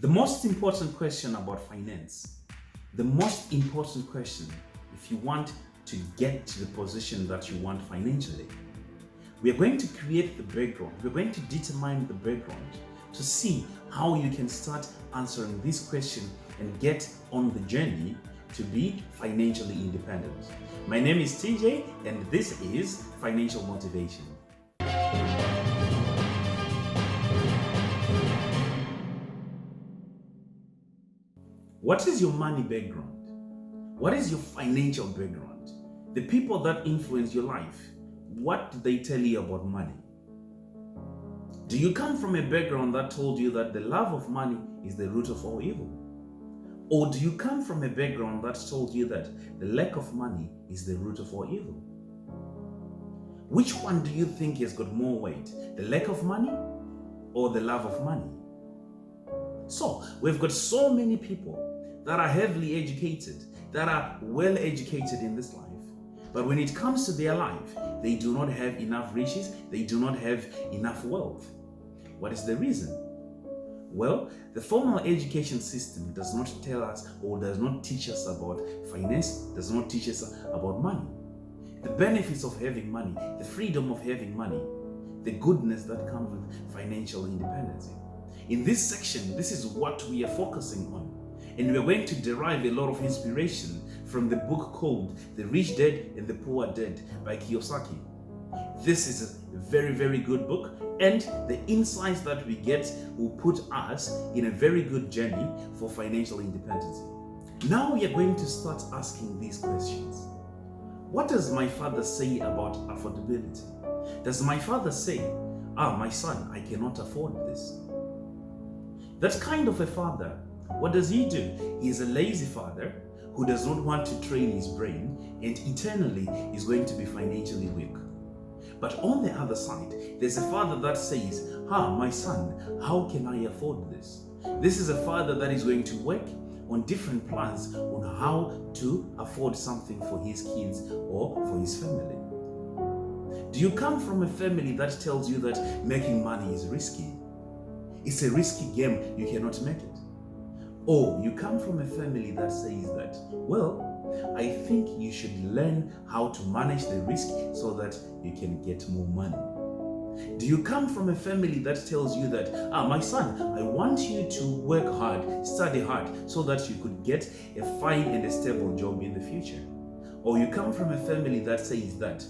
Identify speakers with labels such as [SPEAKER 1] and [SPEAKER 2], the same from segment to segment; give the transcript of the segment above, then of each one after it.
[SPEAKER 1] The most important question about finance, the most important question if you want to get to the position that you want financially, we are going to create the background. We're going to determine the background to see how you can start answering this question and get on the journey to be financially independent. My name is TJ and this is Financial Motivation. What is your money background? What is your financial background? The people that influence your life, what do they tell you about money? Do you come from a background that told you that the love of money is the root of all evil? Or do you come from a background that told you that the lack of money is the root of all evil? Which one do you think has got more weight, the lack of money or the love of money? So, we've got so many people that are heavily educated, that are well educated in this life. But when it comes to their life, they do not have enough riches, they do not have enough wealth. What is the reason? Well, the formal education system does not tell us or does not teach us about finance, does not teach us about money. The benefits of having money, the freedom of having money, the goodness that comes with financial independence. In this section, this is what we are focusing on. And we're going to derive a lot of inspiration from the book called The Rich Dad and the Poor Dad by Kiyosaki. This is a very, very good book, and the insights that we get will put us in a very good journey for financial independence. Now we are going to start asking these questions. What does my father say about affordability? Does my father say, my son, I cannot afford this? That kind of a father, what does he do? He is a lazy father who does not want to train his brain and eternally is going to be financially weak. But on the other side, there's a father that says, my son, how can I afford this? This is a father that is going to work on different plans on how to afford something for his kids or for his family. Do you come from a family that tells you that making money is risky? It's a risky game, you cannot make it. Or you come from a family that says that, I think you should learn how to manage the risk so that you can get more money. Do you come from a family that tells you that, my son, I want you to work hard, study hard, so that you could get a fine and a stable job in the future? Or you come from a family that says that,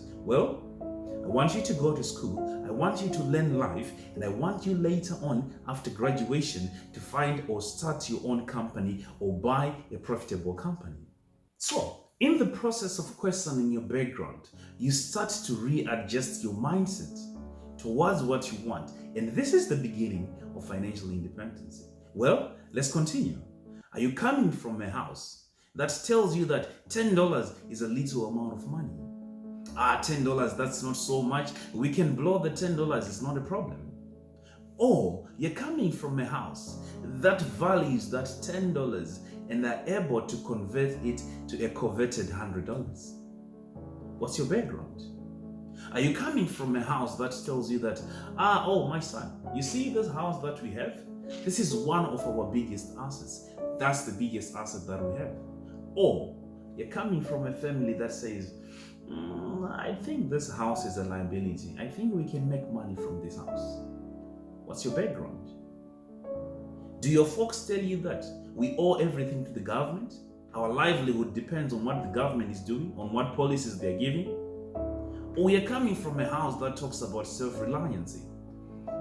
[SPEAKER 1] I want you to go to school, I want you to learn life, and I want you later on, after graduation, to find or start your own company or buy a profitable company. So, in the process of questioning your background, you start to readjust your mindset towards what you want. And this is the beginning of financial independence. Well, let's continue. Are you coming from a house that tells you that $10 is a little amount of money? $10, that's not so much. We can blow the $10, it's not a problem. Or you're coming from a house that values that $10 and are able to convert it to a coveted $100. What's your background? Are you coming from a house that tells you that, my son, you see this house that we have? This is one of our biggest assets. That's the biggest asset that we have. Or you're coming from a family that says, I think this house is a liability. I think we can make money from this house. What's your background? Do your folks tell you that we owe everything to the government? Our livelihood depends on what the government is doing, on what policies they're giving? Or you're coming from a house that talks about self-reliance.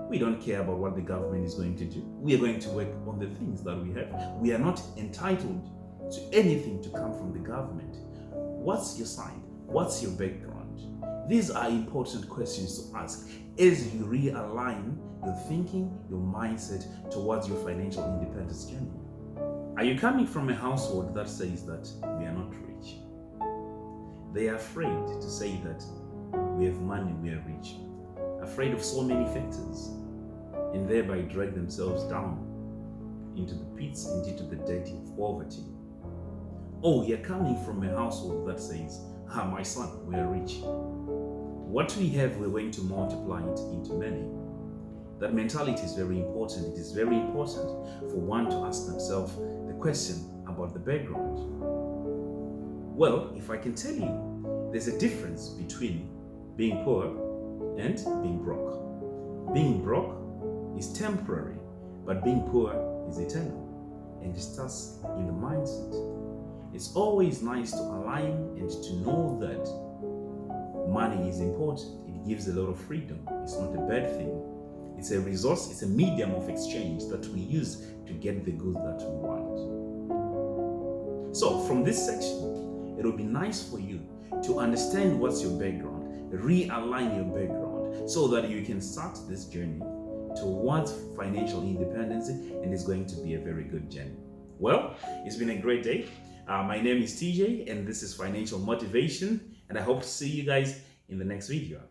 [SPEAKER 1] We don't care about what the government is going to do. We are going to work on the things that we have. We are not entitled to anything to come from the government. What's your side? What's your background? These are important questions to ask as you realign your thinking, your mindset towards your financial independence journey. Are you coming from a household that says that we are not rich? They are afraid to say that we have money, we are rich. Afraid of so many factors, and thereby drag themselves down into the pits and into the dirty of poverty. Or you're coming from a household that says, my son, we are rich. What we have, we're going to multiply it into many. That mentality is very important. It is very important for one to ask themselves the question about the background. Well, if I can tell you, there's a difference between being poor and being broke. Being broke is temporary, but being poor is eternal. And it starts in the mindset. It's always nice to align and to know that money is important. It gives a lot of freedom. It's not a bad thing. It's a resource, it's a medium of exchange that we use to get the goods that we want. So from this section, it will be nice for you to understand what's your background, realign your background so that you can start this journey towards financial independence, and it's going to be a very good journey. Well, it's been a great day. My name is TJ, and this is Financial Motivation, and I hope to see you guys in the next video.